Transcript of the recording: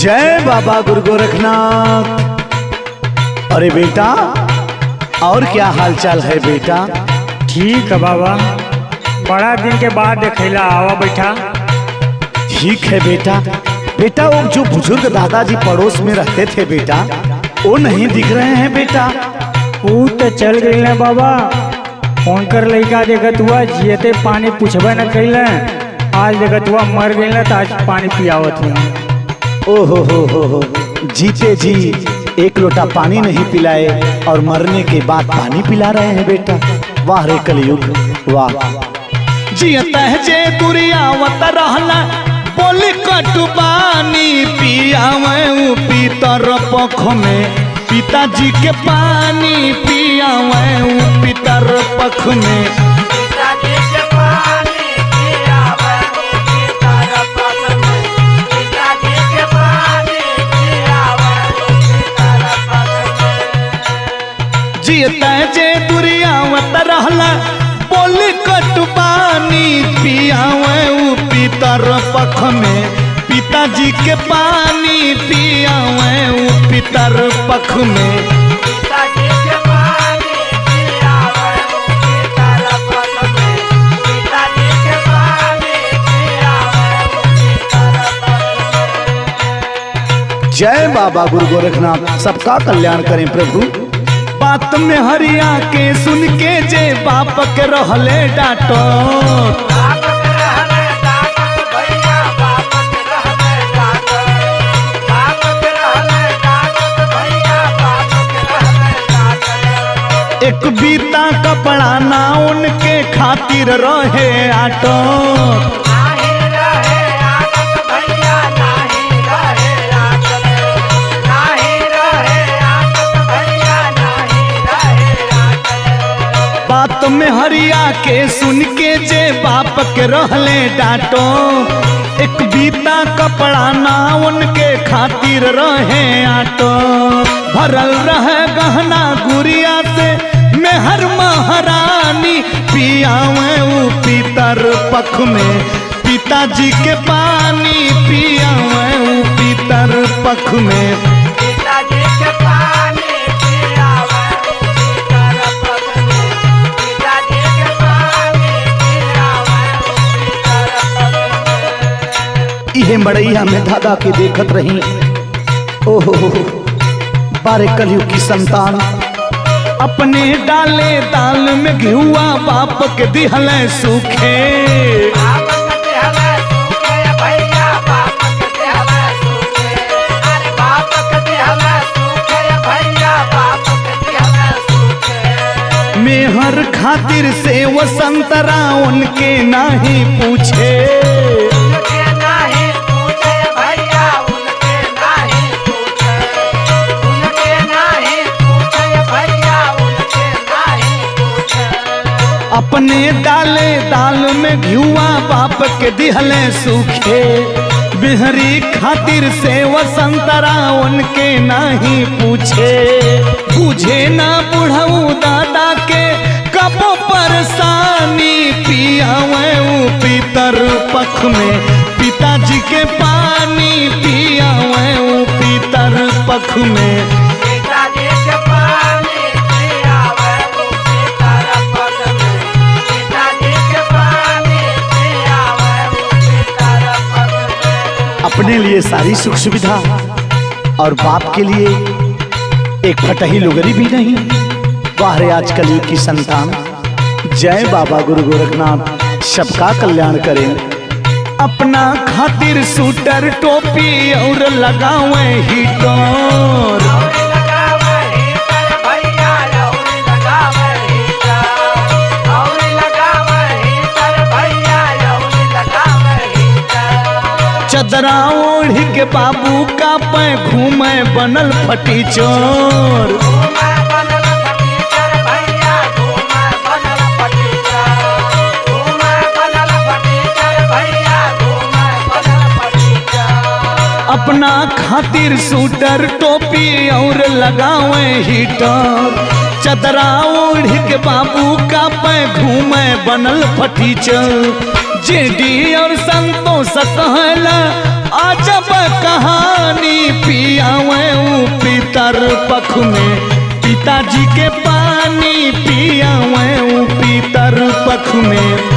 जय बाबा गुरु गोरखनाथ। अरे बेटा, और क्या हालचाल है बेटा? ठीक है बाबा, बड़ा दिन के बाद देखैला आवा बैठा। ठीक है बेटा। बेटा वो जो बुजुर्ग दादाजी पड़ोस में रहते थे बेटा, वो नहीं दिख रहे हैं बेटा? वो तो चल गई ना बाबा, फोन कर लड़का देखत हुआ जियते पानी पूछबे न कैल, आज देखत हुआ मर गई ना तो आज पानी पियावत हूँ। ओहो हो, जीते जी एक लोटा पानी नहीं पिलाए और मरने के बाद पानी पिला रहे हैं बेटा। वाह रे कलयुग वाह। जियत है जे दुरियावत रहला, बोली कटुबानी पियावे पीतर पख में, पिताजी के पानी पियावे पीतर पख में। जियता जे दुरियावत रहला, बोली कटुबानी पियावे पीतर पख में, पिताजी के पानी पियावे पीतर पख में। जय बाबा गुरु गोरखनाथ, सबका कल्याण करें प्रभु। बात में हरिया के सुन के जे बाप के रहले डांटो, एक बीता कपड़ा ना उनके खातिर रहे आटो। बात में हरिया के सुन के जे बाप के रहले डांटो, एक बीता कपड़ा ना उनके खातिर रहे आटो। भरल रहे गहना गुड़िया से मेहर महारानी, पियावे पीतर पख में, पिताजी के पानी पियावे पीतर पख में। इहे मड़ैया में दादा के देखत रही। ओहो बारे कलयुग की संतान, अपने डाले दाल में घिहुआ बाप के दिहले सूखे। मेहर खातिर से वो संतरा उनके नाही पूछे, अपने डाले दाल में घिहुआ बाप के दिहले सूखे। बिहरी खातिर से वो संतरा उनके नहीं पूछे, बुझे ना बुढ़ऊ दादा के कबो परेशानी, पियावे पीतर पख में, पिताजी के पानी पियावे पीतर पख में। अपने लिए सारी सुख सुविधा और बाप के लिए एक फटही लुगरी भी नहीं। वाह रे आज कलयुग की संतान। जय बाबा गुरु गोरखनाथ, सबका कल्याण करें। अपना खातिर सूटर टोपी और लगावे हीटर, चदरा ओढ़ी के बाबू का पै घूमे बनल फटी चोर। अपना खातिर सूटर टोपी और लगावे हीटर, चदरा ओढ़ी के बाबू का पै घूमे बनल फटी चोर। जेडी और संतोष कहला अजब कहानी पियावे पितर पख में पिताजी के पानी पियावे पितर पख में।